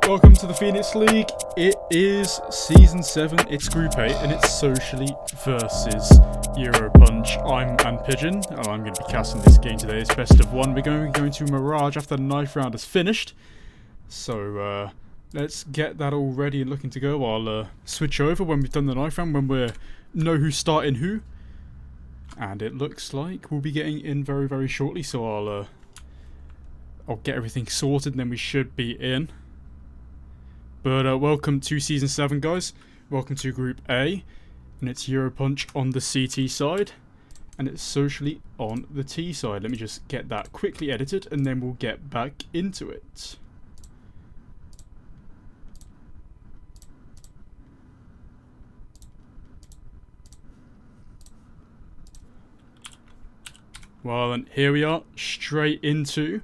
Welcome to the Phoenix League. It is Season 7, it's Group 8, and it's Socially versus Europunch. I'm anpigeon, and I'm going to be casting this game today. It's best of one. We're going to Mirage after the knife round is finished. So, let's get that all ready and looking to go. I'll switch over when we've done the knife round, when we know who's starting who. And it looks like we'll be getting in very, very shortly, so I'll get everything sorted and then we should be in. But welcome to Season 7, guys. Welcome to Group A. And it's Europunch on the CT side. And it's Socially on the T side. Let me just get that quickly edited and then we'll get back into it. Well, then here we are, straight into...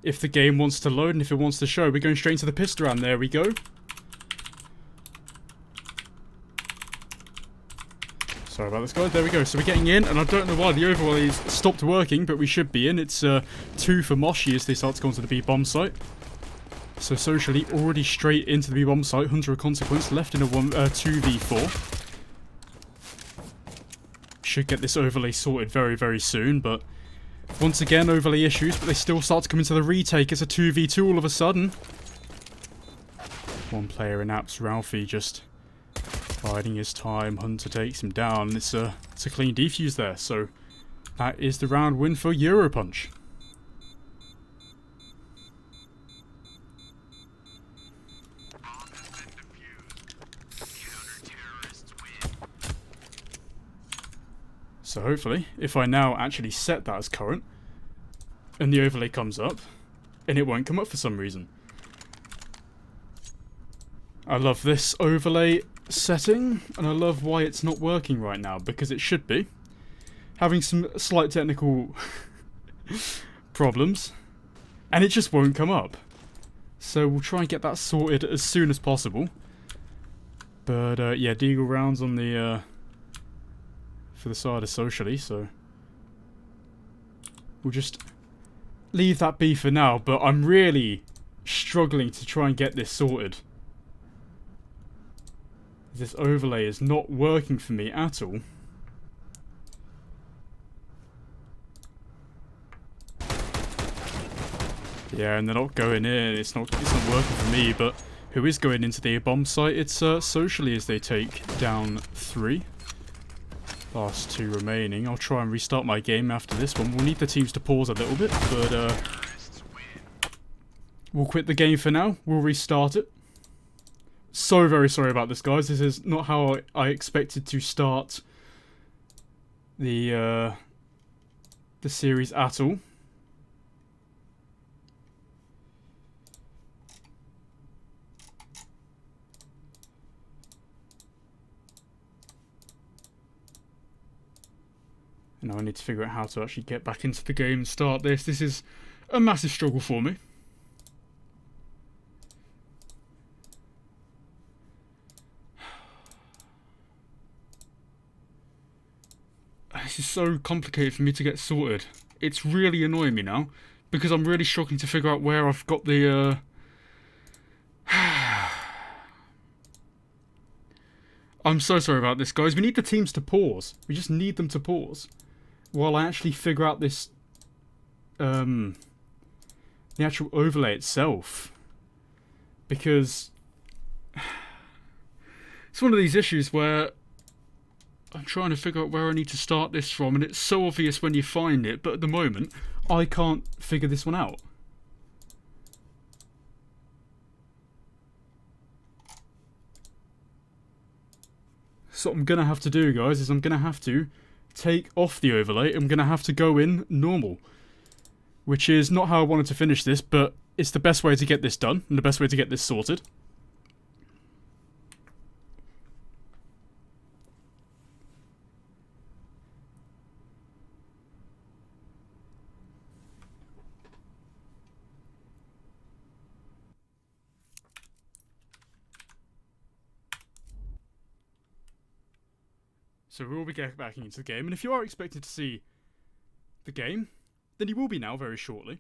If the game wants to load and if it wants to show, we're going straight into the pistol round. There we go. Sorry about this, guys. There we go. So we're getting in, and I don't know why the overlay's stopped working, but we should be in. It's 2 for Moshi as they start to go onto the B-bomb site. So Socially already straight into the B-bomb site. Hunter of Consequence left in a 2v4. Should get this overlay sorted very, very soon, but... Once again, overlay issues, but they still start to come into the retake. It's a 2v2 all of a sudden. One player in apps, Ralphie, just biding his time. Hunter takes him down. It's a clean defuse there, so that is the round win for Europunch. So hopefully, if I now actually set that as current, and the overlay comes up, and it won't come up for some reason. I love this overlay setting, and I love why it's not working right now, because it should be. Having some slight technical problems, and it just won't come up. So we'll try and get that sorted as soon as possible. But yeah, Deagle rounds on the... for the side of Socially, so we'll just leave that be for now, but I'm really struggling to try and get this sorted. This overlay is not working for me at all. Yeah, and they're not going in, it's not working for me, but who is going into the bomb site? It's Socially as they take down 3. Last 2 remaining. I'll try and restart my game after this one. We'll need the teams to pause a little bit, but we'll quit the game for now. We'll restart it. So very sorry about this, guys. This is not how I expected to start the series at all. And now I need to figure out how to actually get back into the game and start this. This is a massive struggle for me. This is so complicated for me to get sorted. It's really annoying me now, because I'm really struggling to figure out where I've got the... I'm so sorry about this, guys. We need the teams to pause. We just need them to pause. While I actually figure out this, the actual overlay itself. Because it's one of these issues where I'm trying to figure out where I need to start this from, and it's so obvious when you find it, but at the moment, I can't figure this one out. So what I'm going to have to do, guys, is I'm going to have to take off the overlay, I'm going to have to go in normal. Which is not how I wanted to finish this, but it's the best way to get this done, and the best way to get this sorted. So we will be getting back into the game, and if you are expected to see the game, then you will be now very shortly.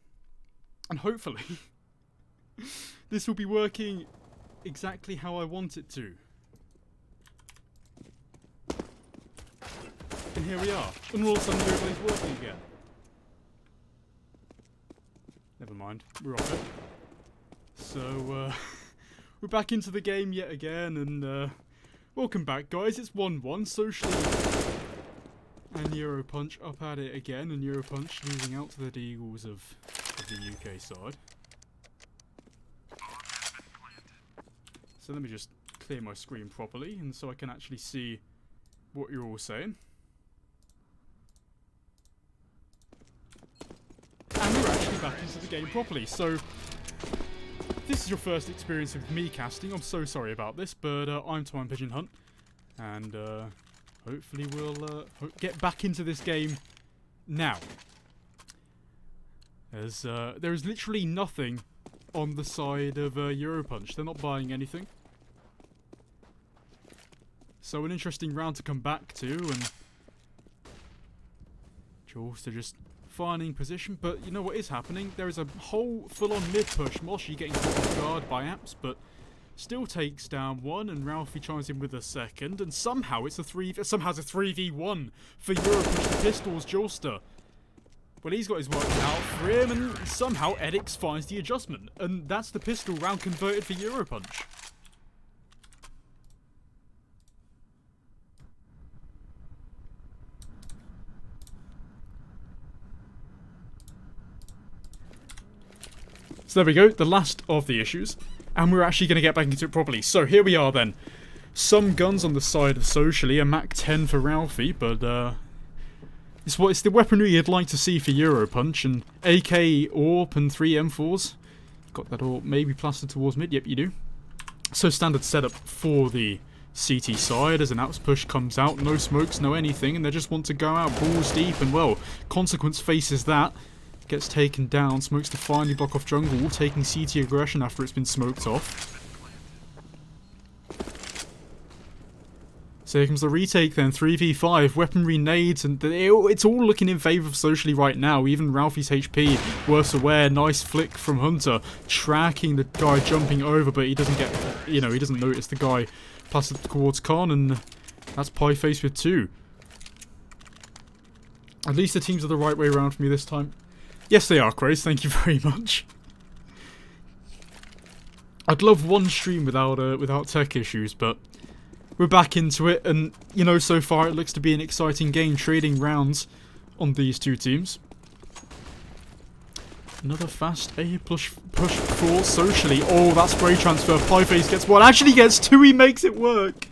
And hopefully, this will be working exactly how I want it to. And here we are. And all of a sudden the overlay's working again. Never mind, we're off it. So, we're back into the game yet again, and welcome back, guys. It's 1-1, socially. And Europunch up at it again, and Europunch losing out to the Eagles of the UK side. So let me just clear my screen properly, and so I can actually see what you're all saying. And we're actually back into the game properly, so this is your first experience with me casting. I'm so sorry about this, but I'm anpigeon Hunt, and hopefully we'll get back into this game now. As there is literally nothing on the side of Europunch. They're not buying anything. So an interesting round to come back to, and Jules to just finding position. But you know what is happening? There is a whole full-on mid-push. Moshi getting caught off guard by Apps, but still takes down one, and Ralphie chimes in with a second, and somehow it's a 3v1 for Europunch, the Pistols Jolster. Well, he's got his work out for him, and somehow Edix finds the adjustment, and that's the pistol round converted for Europunch. So there we go, the last of the issues. And we're actually going to get back into it properly. So here we are then. Some guns on the side of Socially, a Mac 10 for Ralphie, but it's the weaponry you'd like to see for Europunch, and AK, AWP and 3 M4s. Got that all maybe plastered towards mid, yep you do. So standard setup for the CT side as an Apps push comes out, no smokes, no anything, and they just want to go out balls deep, and well, Consequence faces that. Gets taken down, smokes to finally block off jungle, taking CT aggression after it's been smoked off. So here comes the retake then, 3v5, weaponry nades, and it's all looking in favour of Socially right now. Even Ralphie's HP, worse aware, nice flick from Hunter, tracking the guy jumping over, but he doesn't get, he doesn't notice the guy passes towards Con, and that's Pieface with 2. At least the teams are the right way around for me this time. Yes, they are, Craze. Thank you very much. I'd love one stream without tech issues, but we're back into it, and you know, so far it looks to be an exciting game, trading rounds on these two teams. Another fast A push for Socially. Oh, that spray transfer. Pieface gets one. Actually gets 2. He makes it work.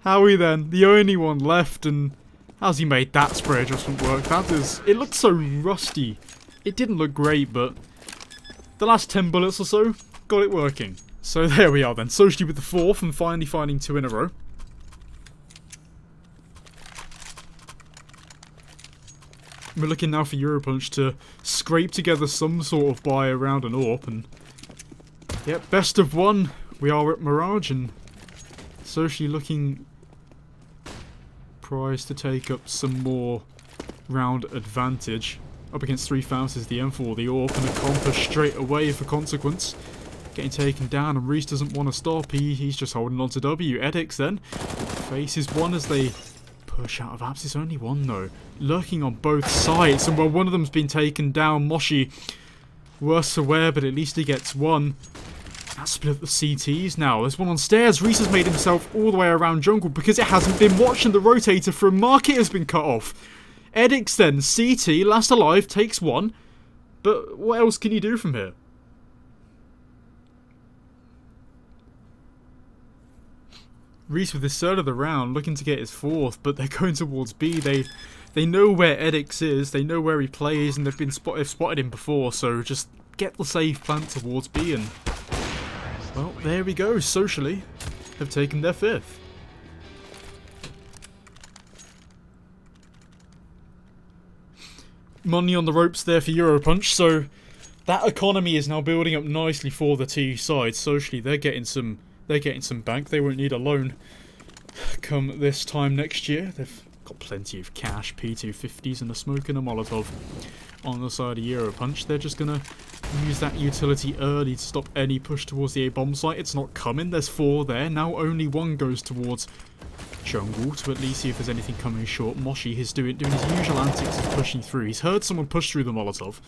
Howie then, the only one left, and how's he made that spray adjustment work? It looked so rusty. It didn't look great, but the last 10 bullets or so got it working. So there we are then. Socially with the 4th and finally finding 2 in a row. We're looking now for Europunch to scrape together some sort of buy around an AWP, and yep, best of 1. We are at Mirage, and Socially looking prize to take up some more round advantage. Up against 3 Fausts, the M4, the AWP, and a Compass straight away for Consequence. Getting taken down, and Reese doesn't want to stop. He's just holding on to W. Edix then faces 1 as they push out of Apps. It's only 1 though. Lurking on both sides, and well, one of them's been taken down. Moshi worse aware, but at least he gets 1. That's split the CTs now. There's 1 on stairs. Reese has made himself all the way around jungle because it hasn't been watching the rotator from Market has been cut off. Edix then, CT, last alive, takes 1. But what else can you do from here? Reese with his third of the round, looking to get his fourth, but they're going towards B. They know where Edix is, they know where he plays, and they've spotted him before, so just get the safe plant towards B, and well, there we go. Socially, have taken their fifth. Money on the ropes there for Europunch, so that economy is now building up nicely for the T side. Socially, they're getting some bank. They won't need a loan come this time next year. They've got plenty of cash, P250s and a smoke and a Molotov on the side of Europunch. They're just gonna use that utility early to stop any push towards the A bomb site. It's not coming. There's 4 there. Now only 1 goes towards jungle to at least see if there's anything coming short. Moshi is doing his usual antics of pushing through. He's heard someone push through the Molotov,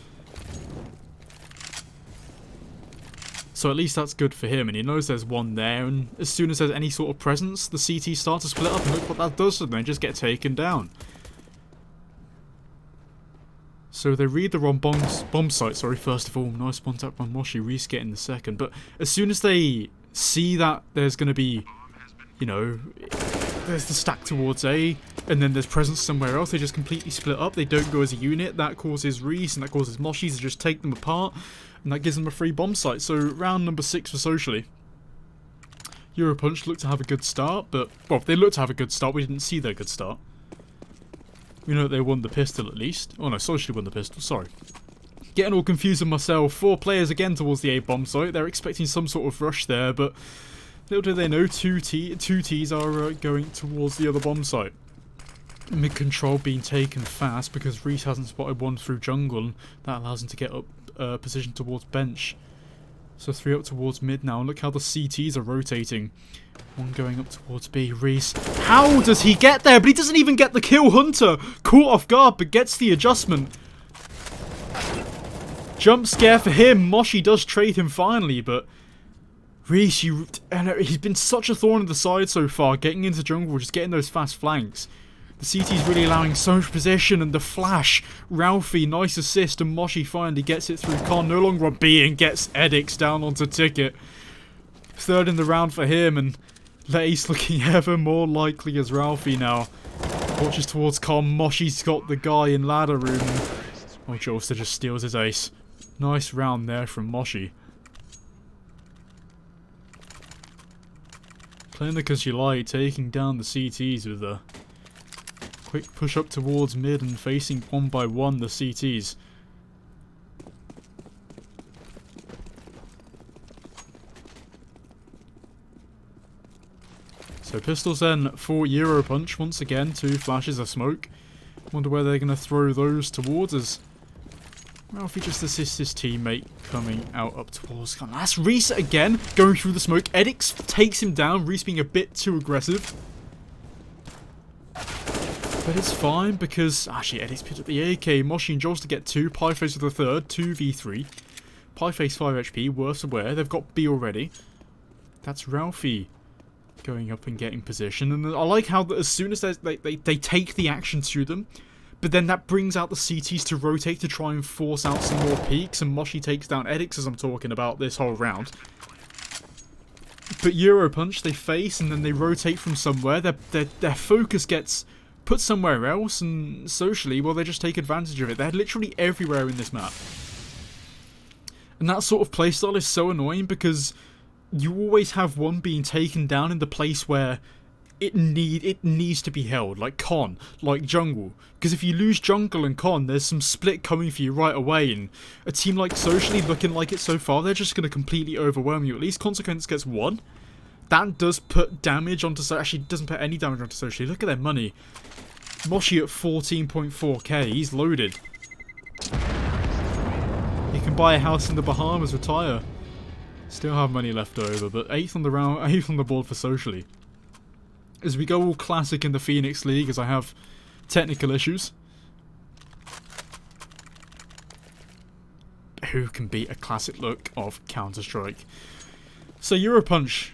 so at least that's good for him, and he knows there's 1 there, and as soon as there's any sort of presence, the CT start to split up, and look what that does to them. They just get taken down. So they read the wrong bomb site, first of all. Nice one tap by Moshi, Reese getting the second, but as soon as they see that there's going to be, you know, there's the stack towards A, and then there's presence somewhere else, they just completely split up. They don't go as a unit. That causes Reese and that causes Moshi to just take them apart, and that gives them a free bomb site. So round number 6 for Socially. Europunch looked to have a good start, but, well, they looked to have a good start. We didn't see their good start. We know that they won the pistol at least. Oh no, Socially won the pistol, sorry. Getting all confused with myself. 4 players again towards the A bomb site. They're expecting some sort of rush there, but little do they know, two Ts are going towards the other bomb site. Mid control being taken fast because Reese hasn't spotted 1 through jungle, and that allows him to get up position towards bench. So 3 up towards mid now, and look how the CTs are rotating. 1 going up towards B. Reese, how does he get there? But he doesn't even get the kill. Hunter caught off guard, but gets the adjustment. Jump scare for him. Moshi does trade him finally, but Reese, he's been such a thorn in the side so far, getting into jungle, just getting those fast flanks. The CT's really allowing so much position, and the flash. Ralphie, nice assist, and Moshi finally gets it through Con. No longer on B, and gets Edix down onto Ticket. 3rd in the round for him, and Lace looking ever more likely as Ralphie now. Watches towards Con. Moshi's got the guy in ladder room. Oh, Joester just steals his ace. Nice round there from Moshi. Clinic as you like, taking down the CTs with a quick push up towards mid and facing 1 by 1 the CTs. So pistols then for Europunch. Once again, 2 flashes of smoke. Wonder where they're going to throw those towards us. Ralphie just assists his teammate coming out up towards. That's Reese again, going through the smoke. Edix takes him down, Reese being a bit too aggressive. But it's fine because, actually, Edix picked up the AK. Moshi and Joel's to get 2. Pieface with the 3rd, 2v3. Pieface 5 HP, worse aware. They've got B already. That's Ralphie going up and getting position. And I like how that as soon as they take the action to them, but then that brings out the CTs to rotate to try and force out some more peaks, and Moshi takes down Edix as I'm talking about this whole round. But Europunch, they face and then they rotate from somewhere. Their focus gets put somewhere else, and Socially, well, they just take advantage of it. They're literally everywhere in this map. And that sort of playstyle is so annoying because you always have 1 being taken down in the place where it needs to be held, like Con, like jungle. Because if you lose jungle and Con, there's some split coming for you right away, and a team like Socially looking like it so far, they're just going to completely overwhelm you. At least Consequence gets 1. That does put damage onto Socially. Actually, doesn't put any damage onto Socially. Look at their money. Moshi at 14.4k. He's loaded. He can buy a house in the Bahamas, retire. Still have money left over, but 8th on the round, 8th on the board for Socially. As we go all classic in the Phoenix League, as I have technical issues. Who can beat a classic look of Counter-Strike? So Europunch,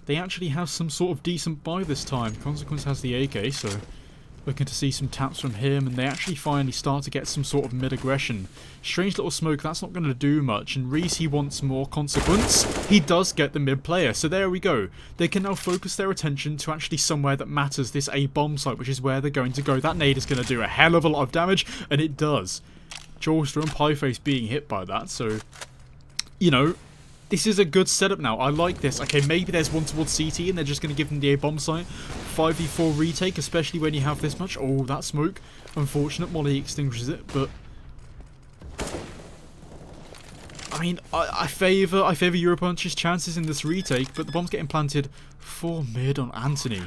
they actually have some sort of decent buy this time. Consequence has the AK, so Looking to see some taps from him, and they actually finally start to get some sort of mid-aggression. Strange little smoke, that's not going to do much, and Reese, he wants more consequence. He does get the mid-player, so there we go. They can now focus their attention to actually somewhere that matters, this A-bomb site, which is where they're going to go. That nade is going to do a hell of a lot of damage, and it does. Jolster and Pieface being hit by that, so, you know, this is a good setup now. I like this. Okay, maybe there's one towards CT and they're just going to give them the A-bomb site. 5v4 retake, especially when you have this much. Oh, that smoke. Unfortunate. Molly extinguishes it, but... I mean, I favour Europunch's chances in this retake, but the bomb's getting planted for mid on Anthony.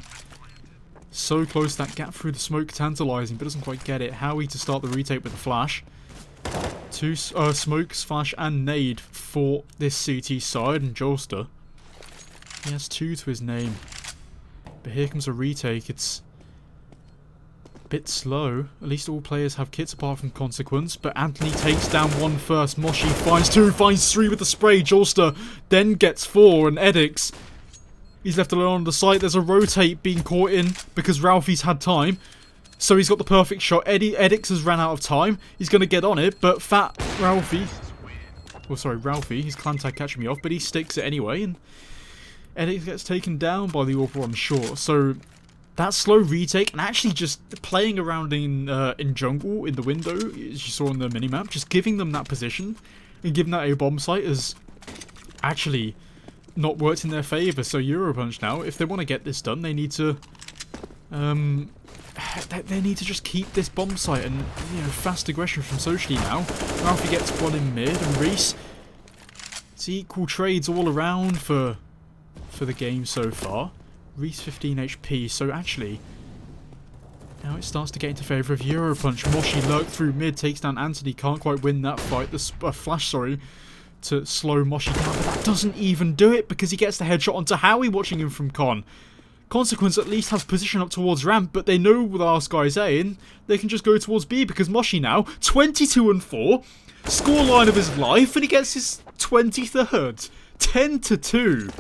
So close, that gap through the smoke, tantalising, but doesn't quite get it. Howie to start the retake with a flash. Two smokes, flash, and nade for this CT side, and Jolster. He has 2 to his name. But here comes a retake. It's a bit slow. At least all players have kits apart from Consequence. But Anthony takes down 1 first. Moshi finds 2, finds 3 with the spray. Jolster then gets 4, and Edix, he's left alone on the site. There's a rotate being caught in because Ralphie's had time. So he's got the perfect shot. Edix has ran out of time. He's going to get on it, but fat Ralphie... Well, sorry, Ralphie. His clan tag catching me off, but he sticks it anyway, and Edix gets taken down by the AWP on short. So that slow retake, and actually just playing around in jungle, in the window, as you saw on the minimap, just giving them that position, and giving that a bomb site has actually not worked in their favour. So Europunch now, if they want to get this done, they need to... They need to just keep this bomb site, and, you know, fast aggression from Socially now. Ralphie gets one in mid, and Reese, it's equal trades all around for the game so far. Reese 15 HP, so actually, now it starts to get into favour of Europunch. Moshi lurked through mid, takes down Anthony, can't quite win that fight. The flash, sorry, to slow Moshi down, but that doesn't even do it because he gets the headshot onto Howie watching him from Con. Consequence at least has position up towards ramp, but they know the last guy's A, and they can just go towards B because Moshi now, 22-4, scoreline of his life, and he gets his 23rd, 10-2.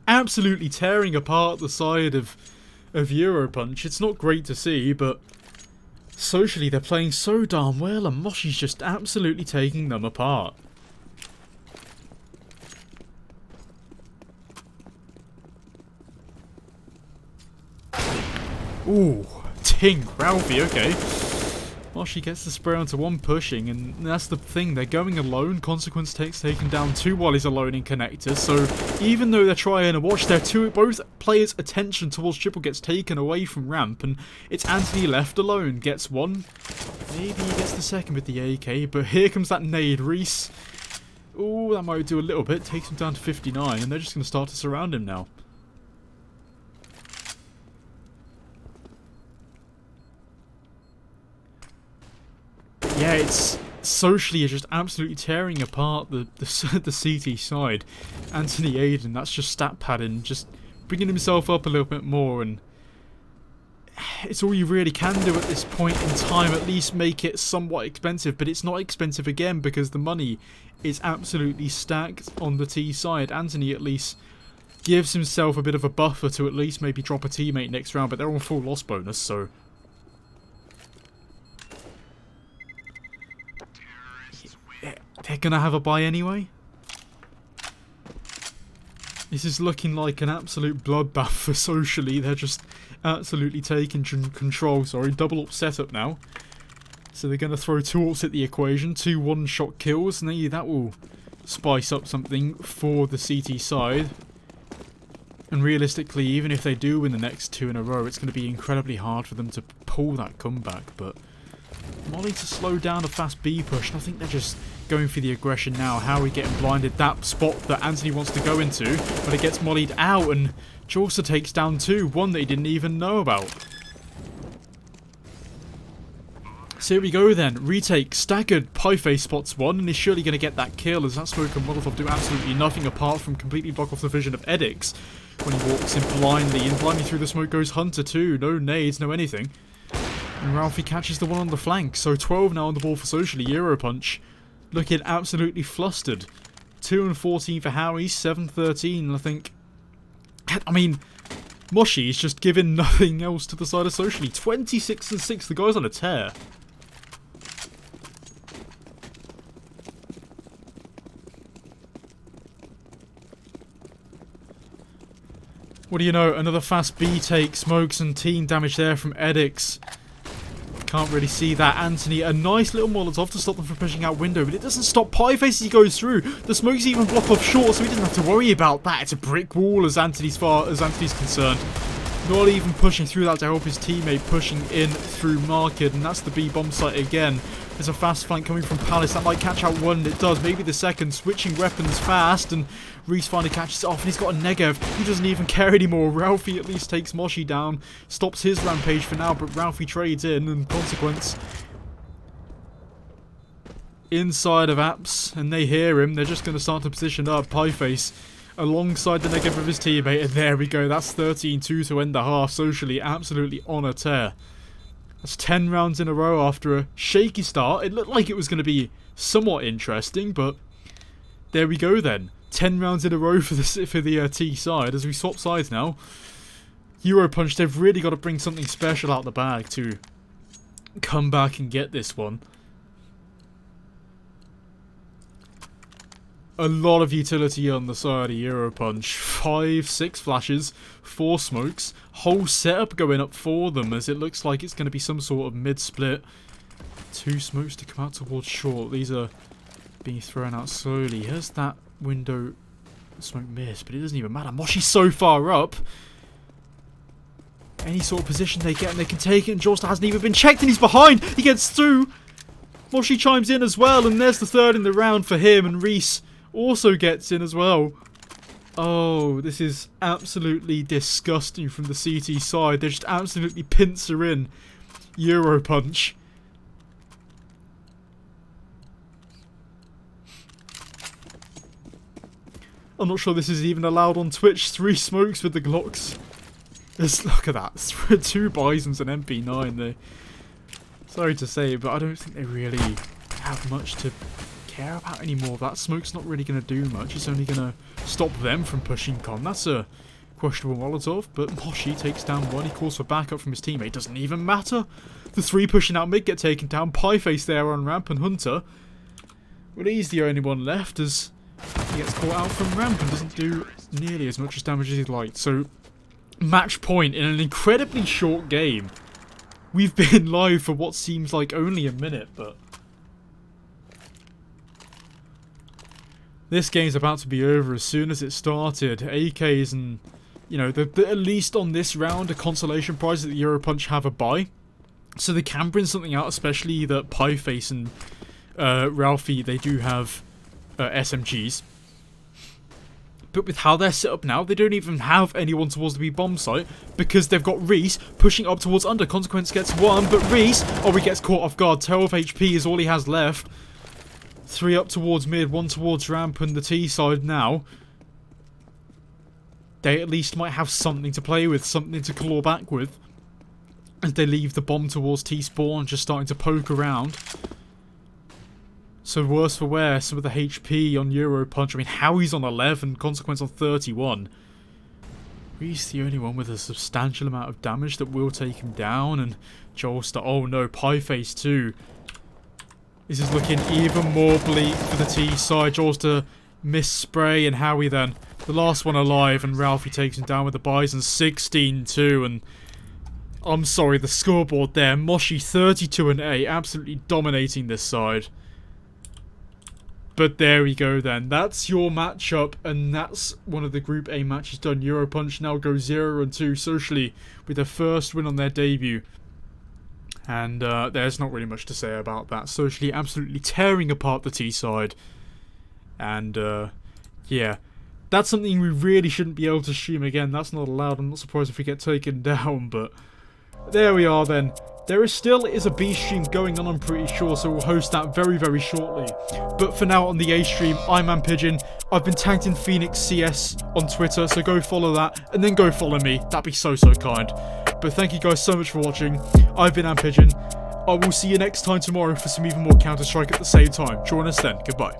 Absolutely tearing apart the side of Europunch. It's not great to see, but socially they're playing so darn well, and Moshi's just absolutely taking them apart. Ooh, ting, Ralphie, okay. Moshi gets the spray onto one pushing, and that's the thing, they're going alone. Consequence takes taken down 2 while he's alone in connector, so even though they're trying to watch both players' attention towards triple gets taken away from ramp, and it's Anthony left alone, gets 1. Maybe he gets the 2nd with the AK, but here comes that nade. Reese, ooh, that might do a little bit, takes him down to 59, and they're just going to start to surround him now. Yeah, it's socially just absolutely tearing apart the CT side. Anthony Aiden, that's just stat padding, just bringing himself up a little bit more, and it's all you really can do at this point in time, at least make it somewhat expensive, but it's not expensive again because the money is absolutely stacked on the T side. Anthony at least gives himself a bit of a buffer to at least maybe drop a teammate next round, but they're on full loss bonus, so... They're gonna have a buy anyway. This is looking like an absolute bloodbath for socially. They're just absolutely taking control. Sorry, double up setup now. So they're gonna throw 2 ults at the equation, 2 one-shot kills, and maybe that will spice up something for the CT side. And realistically, even if they do win the next 2 in a row, it's going to be incredibly hard for them to pull that comeback. But Molly to slow down a fast B push, and I think they're just going for the aggression now. Howie getting blinded, that spot that Anthony wants to go into, but it gets mollied out, and Jolster takes down 2, 1 that he didn't even know about. So here we go then, retake, staggered, Pieface spots 1, and he's surely going to get that kill, as that smoke and Molotov do absolutely nothing apart from completely block off the vision of Edix when he walks in blindly, and blindly through the smoke goes Hunter too, no nades, no anything. And Ralphie catches the one on the flank, so 12 now on the ball for socially. Europunch looking absolutely flustered. 2 and 14 for Howie, 7-13, I think. I mean, Moshi's just giving nothing else to the side of Socially. 26-6, the guy's on a tear. What do you know? Another fast B take, smokes and team damage there from Edix. Can't really see that. Anthony, a nice little Molotov to stop them from pushing out window, but it doesn't stop Pieface as he goes through. The smokes even block off short, so he doesn't have to worry about that. It's a brick wall as Anthony's concerned. Not even pushing through that to help his teammate, pushing in through Market, and that's the B bomb site again. There's a fast flank coming from Palace. That might catch out one, and it does. Maybe the second. Switching weapons fast, and Reese finally catches it off, and he's got a Negev. He doesn't even care anymore. Ralphie at least takes Moshi down. Stops his rampage for now, but Ralphie trades in, and consequence. Inside of Apps, and they hear him. They're just going to start to position up Pieface alongside the Negev of his teammate, and there we go. That's 13-2 to end the half. Socially, absolutely on a tear. That's 10 rounds in a row after a shaky start. It looked like it was going to be somewhat interesting, but there we go then. 10 rounds in a row for the T side as we swap sides now. Europunch, they've really got to bring something special out the bag to come back and get this one. A lot of utility on the side of Europunch. 5, 6 flashes, 4 smokes. Whole setup going up for them as it looks like it's going to be some sort of mid-split. 2 smokes to come out towards short. These are being thrown out slowly. Here's that window. Smoke missed, but it doesn't even matter. Moshi's so far up. Any sort of position they get and they can take it, and Jawster hasn't even been checked and he's behind. He gets through. Moshi chimes in as well, and there's the third in the round for him, and Reese also gets in as well. Oh, this is absolutely disgusting from the CT side. They just absolutely pincer in Europunch. I'm not sure this is even allowed on Twitch. 3 smokes with the Glocks. Look at that. 2 Bisons and MP9 there. Sorry to say, but I don't think they really have much to care about anymore. That smoke's not really going to do much. It's only going to stop them from pushing con. That's a questionable Molotov, but Moshi takes down one. He calls for backup from his teammate. Doesn't even matter. The 3 pushing out mid get taken down. Pieface there on ramp, and Hunter, well, he's the only one left as he gets caught out from ramp and doesn't do nearly as much damage as he'd like. So, match point in an incredibly short game. We've been live for what seems like only a minute, but this game's about to be over as soon as it started. AKs and, you know, at least on this round, a consolation prize that the Europunch have a buy. So they can bring something out, especially that Pieface and Ralphie, they do have SMGs. But with how they're set up now, they don't even have anyone towards the B bomb site because they've got Reese pushing up towards under. Consequence gets 1, but Reese, oh, he gets caught off guard. 12 HP is all he has left. 3 up towards mid, 1 towards ramp and the T side now. They at least might have something to play with, something to claw back with, as they leave the bomb towards T spawn, just starting to poke around. So worse for wear, some of the HP on Europunch. I mean, Howie's on 11, Consequence on 31. Reese the only one with a substantial amount of damage that will take him down, and Jolster, oh no, Pieface too. This is looking even more bleak for the T side. Jolster miss spray, and Howie then, the last one alive, and Ralphie takes him down with the Bison 16-2, and I'm sorry, the scoreboard there, Moshi 32-8, absolutely dominating this side. But there we go then. That's your matchup, and that's one of the Group A matches done. Europunch now go 0-2 socially with their first win on their debut. And there's not really much to say about that. Socially absolutely tearing apart the T side. And yeah, that's something we really shouldn't be able to stream again. That's not allowed. I'm not surprised if we get taken down, but there we are then. There still is a B stream going on, I'm pretty sure, so we'll host that very, very shortly. But for now, on the A stream, I'm anpigeon. I've been tagged in Phoenix CS on Twitter, so go follow that, and then go follow me. That'd be so, so kind. But thank you guys so much for watching. I've been anpigeon. I will see you next time tomorrow for some even more Counter-Strike at the same time. Join us then. Goodbye.